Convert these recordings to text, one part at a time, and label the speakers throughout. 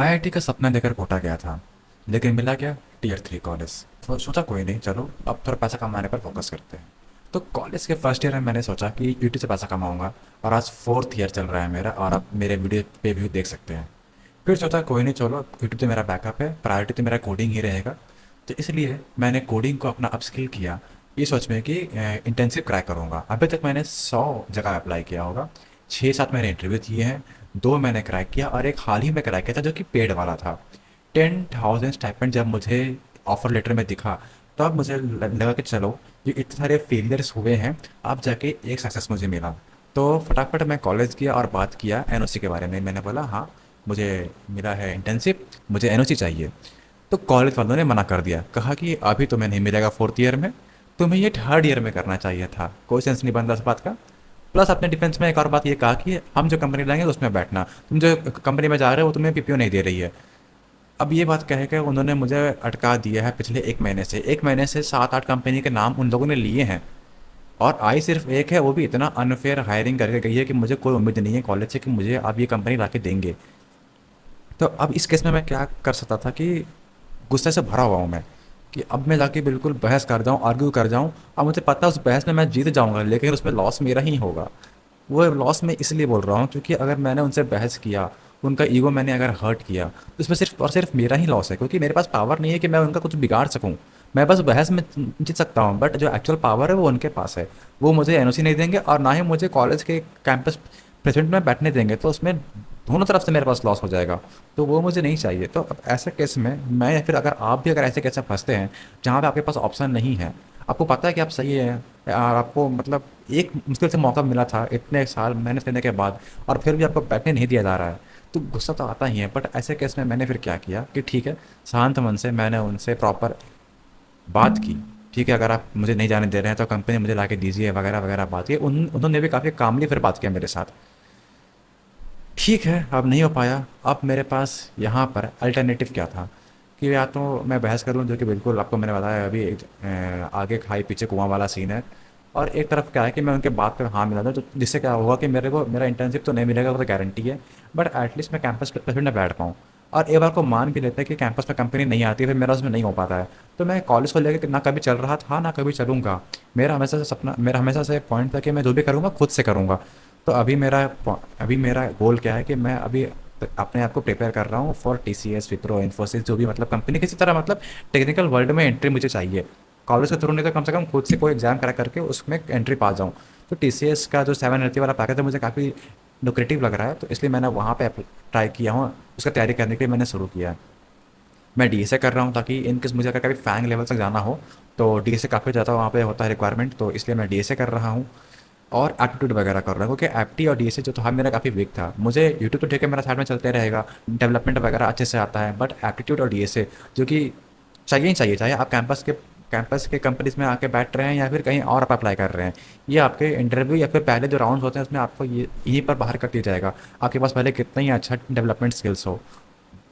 Speaker 1: IIT का सपना लेकर कोटा गया था, लेकिन मिला क्या? Tier 3 college. तो सोचा कोई नहीं, चलो अब थोड़ा पैसा कमाने पर फोकस करते हैं। तो कॉलेज के फर्स्ट ईयर में मैंने सोचा कि यूट्यूब से पैसा कमाऊंगा, और आज फोर्थ ईयर चल रहा है मेरा, और आप मेरे वीडियो पे भी देख सकते हैं। फिर सोचा कोई नहीं, चलो यूट्यूब तो मेरा बैकअप है, प्रायोरिटी तो मेरा कोडिंग ही रहेगा। तो इसलिए मैंने कोडिंग को अपना अपस्किल किया, ये सोच में कि इंटेंसिव क्रैक करूँगा। अभी तक मैंने 100 जगह अप्लाई किया होगा, 6-7 मैंने इंटरव्यू दिए हैं, 2 मैंने क्रैक किया और एक हाल ही में क्रैक किया था जो कि पेड वाला था। 10,000 स्टाइपेंड जब मुझे ऑफर लेटर में दिखा, तब मुझे लगा कि चलो, ये इतने सारे फेलियर्स हुए हैं, अब जाके एक सक्सेस मुझे मिला। तो फटाफट मैं कॉलेज गया और बात किया एनओसी के बारे में। मैंने बोला हाँ, मुझे मिला है इंटर्नशिप, मुझे एनओसी चाहिए। तो कॉलेज वालों ने मना कर दिया, कहा कि अभी तुम्हें नहीं मिलेगा फोर्थ ईयर में, तुम्हें ये थर्ड ईयर में करना चाहिए था। कोई सेंस नहीं बनता इस बात का। प्लस अपने डिफेंस में एक और बात ये कहा कि हम जो कंपनी लाएंगे उसमें बैठना, तुम जो कंपनी में जा रहे हो वो तुम्हें पीपीओ नहीं दे रही है। अब ये बात कह के उन्होंने मुझे अटका दिया है पिछले 1 महीने से 7-8 कंपनी के नाम उन लोगों ने लिए हैं, और आई सिर्फ एक है, वो भी इतना अनफेयर हायरिंग करके गई है कि मुझे कोई उम्मीद नहीं है कॉलेज से कि मुझे अब ये कंपनी ला के देंगे। तो अब इस केस में मैं क्या कर सकता था कि गुस्से से भरा हुआ हूँ मैं, कि अब मैं जाके बिल्कुल बहस कर जाऊँ, आर्ग्यू कर जाऊँ। अब मुझे पता है उस बहस में मैं जीत जाऊँगा, लेकिन उसमें लॉस मेरा ही होगा। वो लॉस मैं इसलिए बोल रहा हूँ क्योंकि अगर मैंने उनसे बहस किया, उनका ईगो मैंने अगर हर्ट किया, तो इसमें सिर्फ और सिर्फ मेरा ही लॉस है, क्योंकि मेरे पास पावर नहीं है कि मैं उनका कुछ बिगाड़ सकूँ। मैं बस बहस में जीत सकता हूँ, बट जो एक्चुअल पावर है वो उनके पास है। वो मुझे एनओसी नहीं देंगे और ना ही मुझे कॉलेज के कैंपस प्रेसिडेंट में बैठने देंगे, तो उसमें दोनों तरफ से मेरे पास लॉस हो जाएगा। तो वो मुझे नहीं चाहिए। तो अब ऐसे केस में मैं, या फिर अगर आप भी अगर ऐसे केस में फंसते हैं जहाँ पे आपके पास ऑप्शन नहीं है, आपको पता है कि आप सही हैं, और आपको मतलब एक मुश्किल से मौका मिला था इतने साल मेहनत करने के बाद, और फिर भी आपको बैठने नहीं दिया जा रहा है, तो गुस्सा तो आता ही है। बट ऐसे केस में मैंने फिर क्या किया कि ठीक है, शांत मन से मैंने उनसे प्रॉपर बात की। ठीक है, अगर आप मुझे नहीं जाने दे रहे हैं तो कंपनी मुझे ला के दीजिए, वगैरह वगैरह बात की। उन्होंने भी काफ़ी कामली फिर बात किया मेरे साथ। ठीक है, अब नहीं हो पाया। अब मेरे पास यहाँ पर अल्टरनेटिव क्या था कि या तो मैं बहस कर लूँ, जो कि बिल्कुल आपको मैंने बताया अभी आगे खाई पीछे कुआं वाला सीन है। और एक तरफ क्या है कि मैं उनके बात पर हाँ मिला दूँ, तो जिससे क्या होगा कि मेरे को मेरा इंटर्नशिप तो नहीं मिलेगा, वो तो गारंटी है, बट एटलीस्ट मैं कैंपस प्लेसमेंट में बैठ पाऊँ। और एक बार को मान भी लेते हैं कि कैंपस में कंपनी नहीं आती, फिर मेरा उसमें नहीं हो पाता है, तो मैं कॉलेज को लेकर ना कभी चल रहा था ना कभी चलूँगा। मेरा हमेशा से पॉइंट था कि मैं जो भी करूँगा खुद से करूँगा। तो अभी मेरा गोल क्या है कि मैं अभी अपने आप को प्रिपेयर कर रहा हूँ फॉर टीसीएस, विप्रो, इन्फोसिस, जो भी मतलब कंपनी किसी तरह मतलब टेक्निकल वर्ल्ड में एंट्री मुझे चाहिए। कॉलेज के थ्रू नहीं तो कम से कम खुद से कोई एग्जाम करा करके उसमें एंट्री पा जाऊँ। तो टीसीएस का जो 780 वाला पैकेज है मुझे काफ़ी लुक्रेटिव लग रहा है, तो इसलिए मैंने वहाँ पे ट्राई किया हूँ। उसका तैयारी करने के लिए मैंने शुरू किया है। मैं डीएसए कर रहा हूँ ताकि इन केस मुझे अगर कभी फैंग लेवल तक जाना हो, तो डीएसए काफ़ी ज़्यादा वहाँ पे होता है रिक्वायरमेंट, तो इसलिए मैं डीएसए कर रहा हूँ। और एप्टीट्यूड वगैरह कर रहा हूँ, क्योंकि एप्टी और डीएसए जो था मेरा काफ़ी वीक था। मुझे यूट्यूब तो ठीक है मेरा साइड में चलते रहेगा, डेवलपमेंट वगैरह अच्छे से आता है, बट एप्टीट्यूड और डीएसए जो कि चाहिए ही चाहिए, चाहे आप कैंपस के कंपनीज में आके बैठ रहे हैं या फिर कहीं और आप अप्लाई कर रहे हैं। ये आपके इंटरव्यू या फिर पहले जो राउंड्स होते हैं उसमें आपको ये यहीं पर बाहर कर दिया जाएगा, आपके पास पहले कितना ही अच्छा डेवलपमेंट स्किल्स हो।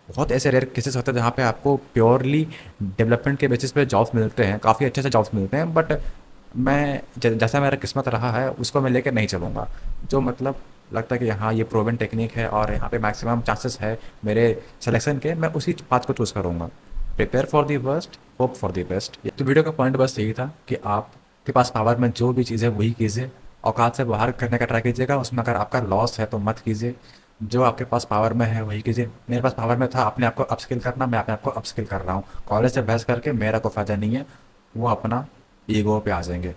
Speaker 1: बहुत ऐसे रेयर केसेस होते हैं जहाँ पे आपको प्योरली डेवलपमेंट के बेसिस पे जॉब्स मिलते हैं, काफ़ी अच्छे से जॉब्स मिलते हैं, बट मैं जैसा मेरा किस्मत रहा है उसको मैं लेकर नहीं चलूँगा। जो मतलब लगता है कि हाँ ये प्रूवन टेक्निक है और यहाँ पे मैक्सिमम चांसेस है मेरे सिलेक्शन के, मैं उसी पाथ को चूज़ करूँगा। Prepare for the worst, hope for the best. तो वीडियो का पॉइंट बस यही था कि आपके पास पावर में जो भी चीज़ है वही कीजिए, औकात से बाहर करने का ट्राई कीजिएगा। उसमें अगर आपका लॉस है तो मत कीजिए। जो आपके पास पावर में है वही कीजिए। मेरे पास पावर में था अपने आप को अपस्किल करना, मैं अपने आप को अपस्किल कर रहा हूँ। कॉलेज से बहस करके मेरा कोई फ़ायदा नहीं है, वो अपना ईगो पे आ जाएंगे।